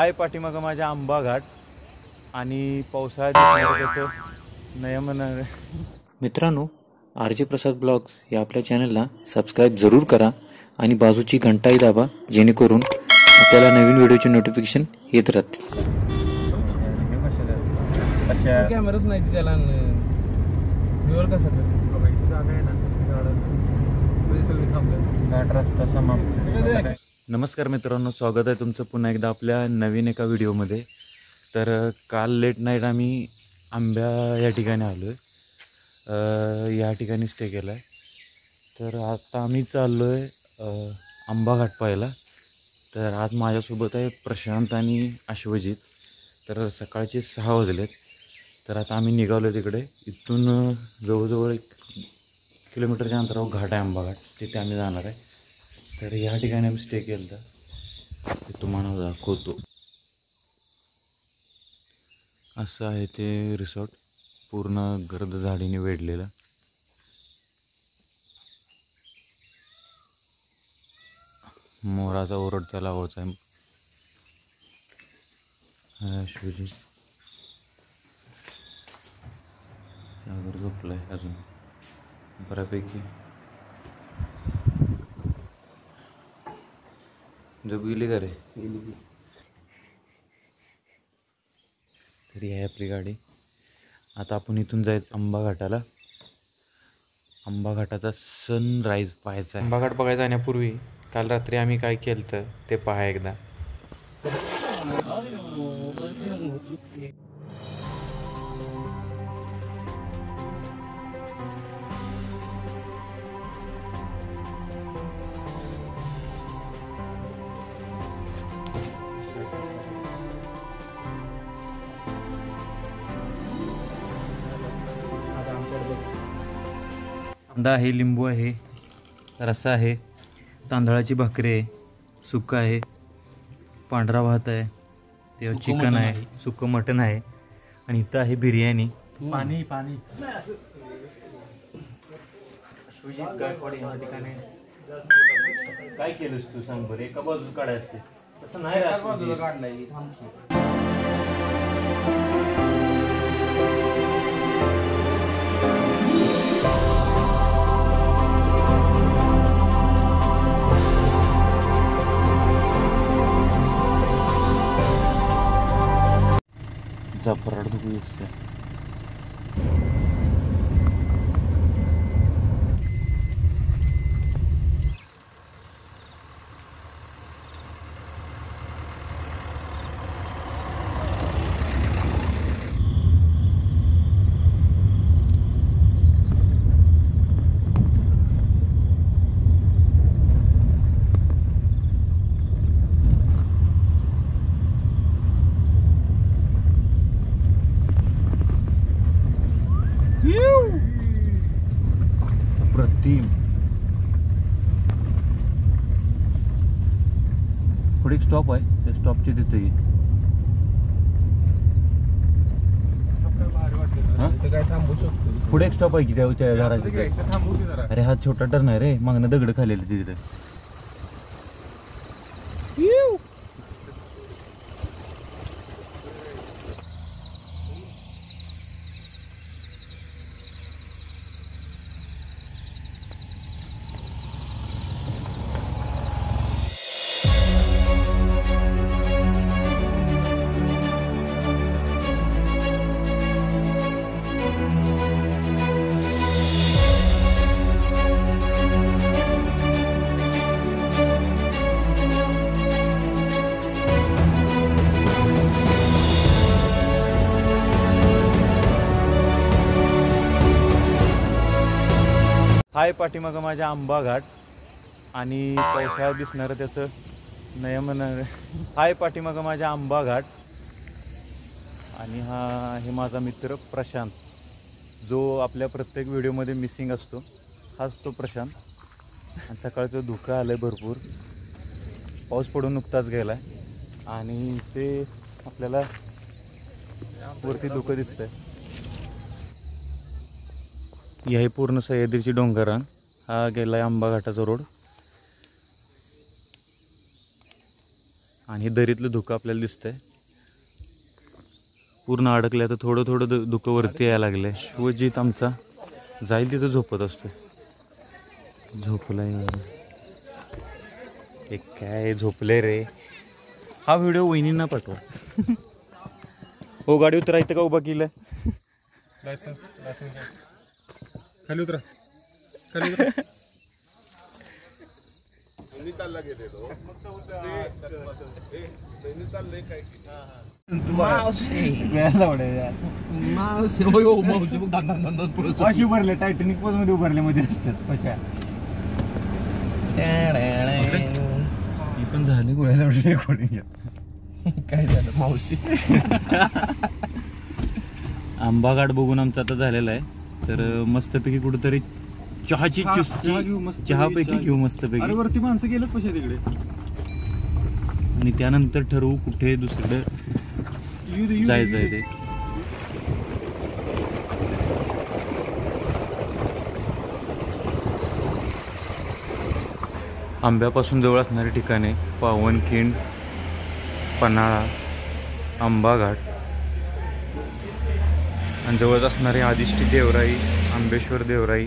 हाय पाठीमागं माझ्या आंबा घाट आणि पावसाळ्यात नयमन. मित्रांनो, RJ प्रसाद ब्लॉग्स या आपल्या चॅनलला सबस्क्राईब जरूर करा आणि बाजूची घंटाही दाबा, जेणेकरून आपल्याला नवीन व्हिडिओचे नोटिफिकेशन येत राहतील. कॅमेराच नाही त्याला कसं रस्ता समाप्त. नमस्कार मित्रांनो, स्वागत आहे तुमचं पुन्हा एकदा आपल्या नवीन एका व्हिडिओमध्ये. तर काल लेट नाईट आम्ही आंब्या या ठिकाणी आलो आहे, या ठिकाणी स्टे केला आहे. तर आता आम्ही चाललो आहे आंबा घाट पाहायला. तर आज माझ्यासोबत आहे प्रशांत आणि अश्वजित. तर सकाळचे 6 वाजलेत. तर आता आम्ही निघालो तिकडे. इथून जवळजवळ 1 किलोमीटरच्या अंतरावर घाट आहे, आंबा घाट. तिथे आम्ही जाणार आहे. तर या ठिकाणी आम्ही स्टे केलं तर ते तुम्हाला दाखवतो. असं आहे ते रिसॉर्ट, पूर्ण गर्द झाडीने वेढलेलं. मोराचा ओरडता लावायचा आहे. अश्वजित सागर झोपलाय अजून बऱ्यापैकी. झोप गेली का रे? तरी आहे आपली गाडी. आता आपण इथून जायचं आंबा घाटाला. आंबा घाटाचा सनराईज पाहायचा आहे. आंबा घाट बघायला जाण्यापूर्वी काल रात्री आम्ही काय केलं तर ते पहा एकदा. कांदा आहे, लिंबू आहे, रस्सा आहे, तांदळाची भाकरी आहे, सुक्का आहे, पांढरा भात आहे, ते चिकन आहे, सुक्कं मटण आहे, आणि इथं आहे बिर्याणी. पाणी पाणी काय केलंस तू सांग बरं? एका बाजूला काढाय असते तसं नाही काढलंय. जबरड बघू दिसते. अप्रतिम. पुढे एक स्टॉप आहे, त्या स्टॉपची तिथे पुढे एक स्टॉप आहे की त्या घराच्या. अरे हा छोटा टर्न आहे रे, मागणं दगड खालेली तिथे. हाय पाठीमागं माझ्या आंबा घाट आणि पावसाळ्यात दिसणारं त्याचं नयमन. हाय पाठीमागं माझ्या आंबा घाट आणि हा आहे माझा मित्र प्रशांत, जो आपल्या प्रत्येक व्हिडिओमध्ये मिसिंग असतो. हाच तो प्रशांत. आणि सकाळचं धुकं आलं आहे भरपूर, पाऊस पडून नुकताच गेला आहे. आणि ते आपल्याला वरती धुकं दिसतंय. ही आहे पूर्ण सह्याद्रीची डोंगररांग. हा गेला आहे आंबा घाटाचा रोड. आणि दरीतलं धुकं आपल्याला दिसतंय. पूर्ण अडकलं तर थोडं थोडं धुकं वरती यायला लागलं. शिवजीत आमचा जाईल तिथं झोपत असतो. झोपलाय एक काय झोपले रे. हा व्हिडिओ वहिनींना पाठवा. हो गाडी उतरायचं का उभा केलं. खाली उतरा खाली उतरा. अशी भरले टायटॅनिक पोज मध्ये उभारले मध्ये असतात कशा. ही पण झाली गोळ्याला रेकॉर्डिंग. काय झालं मावशी. आंबा घाट बघून आमचा आता झालेला आहे. तर मस्तपैकी कुठेतरी चहाची चुस्की चहापैकी घेऊ मस्तपैकी. वरती माणसं गेलं कशा तिकडे. आणि त्यानंतर ठरवू कुठे दुसरीकडे जायचं आहे ते. आंब्यापासून जवळ असणारी ठिकाणे पावनखिंड, पन्हाळा, आंबाघाट आणि जवळच असणारे आदिष्टी देवराई, आंबेश्वर देवराई,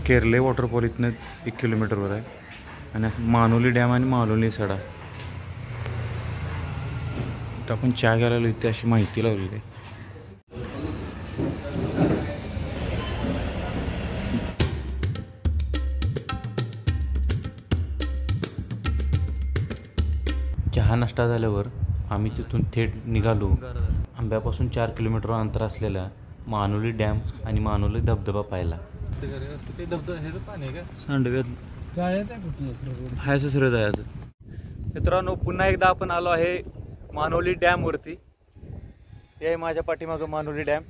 केरले वॉटरफॉल इथनं 1 किलोमीटरवर आहे. आणि मानोली डॅम आणि मानोली सडा. तर आपण चहा घ्यायला इथे अशी माहिती लावलेली आहे. चहा नाश्ता झाल्यावर आम्ही तिथून थेट निघालो आंब्यापासून 4 किलोमीटर अंतर असलेल्या मानोली डॅम आणि मानोली धबधबा पाहिला. सांडव्यात जायचं आहे कुठलं. हाय सरळ जायचं. मित्रांनो पुन्हा एकदा आपण आलो आहे मानोली डॅमवरती. हे आहे माझ्या पाठीमागं मानोली डॅम.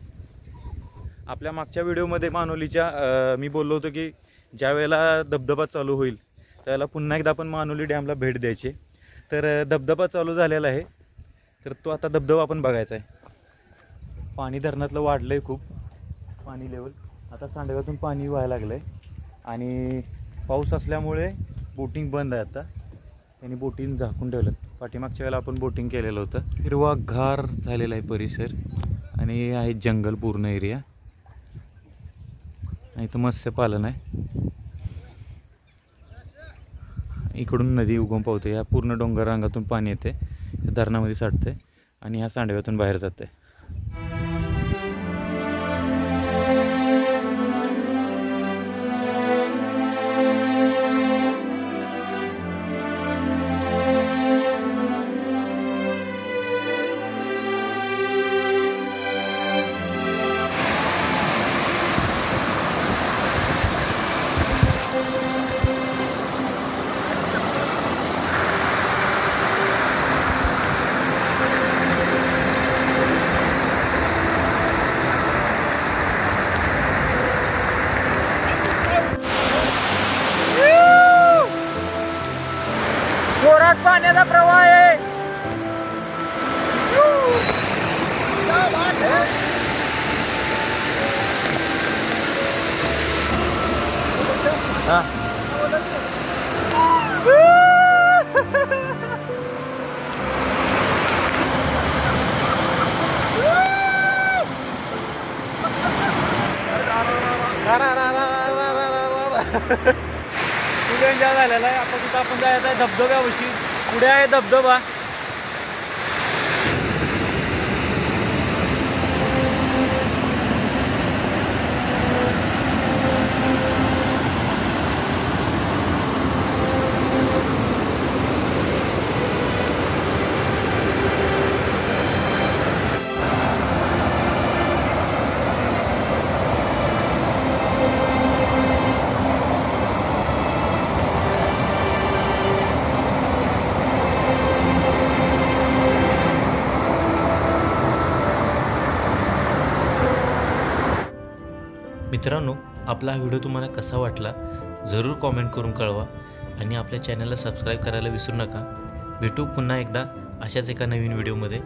आपल्या मागच्या व्हिडिओमध्ये मानोलीच्या मी बोललो होतो की ज्या वेळेला धबधबा चालू होईल त्यावेळेला पुन्हा एकदा आपण मानोली डॅमला भेट द्यायची. तर धबधबा चालू झालेला आहे. तर तो आता धबधबा आपण बघायचा आहे. पाणी धरणातलं वाढलं आहे खूप पाणी लेवल. आता सांडव्यातून पाणी व्हायला लागलं आहे आणि पाऊस असल्यामुळे बोटिंग बंद आहे. आता त्यांनी बोटिंग झाकून ठेवलं. पाठीमागच्या वेळेला आपण बोटिंग केलेलं होतं. हिरवागार झालेला आहे परिसर आणि आहे जंगल पूर्ण एरिया. इथं मत्स्यपालन आहे. इकडून नदी उगम पावते. या पूर्ण डोंगर रांगातून पाणी येते, धरणामध्ये साठते आणि ह्या सांडव्यातून बाहेर जाते. जोरात पाण्याचा प्रवाह आहे. एन्जॉय झालेला आहे. आता तिथं आपण जायचं आहे धबधब्यापाशी. पुढे आहे धबधबा. मित्रांनो, आपला हा व्हिडिओ तुम्हाला कसा वाटला जरूर कॉमेंट करून कळवा आणि आपल्या चॅनलला सबस्क्राईब करायला विसरू नका. भेटू पुन्हा एकदा अशाच एका नवीन व्हिडिओमध्ये.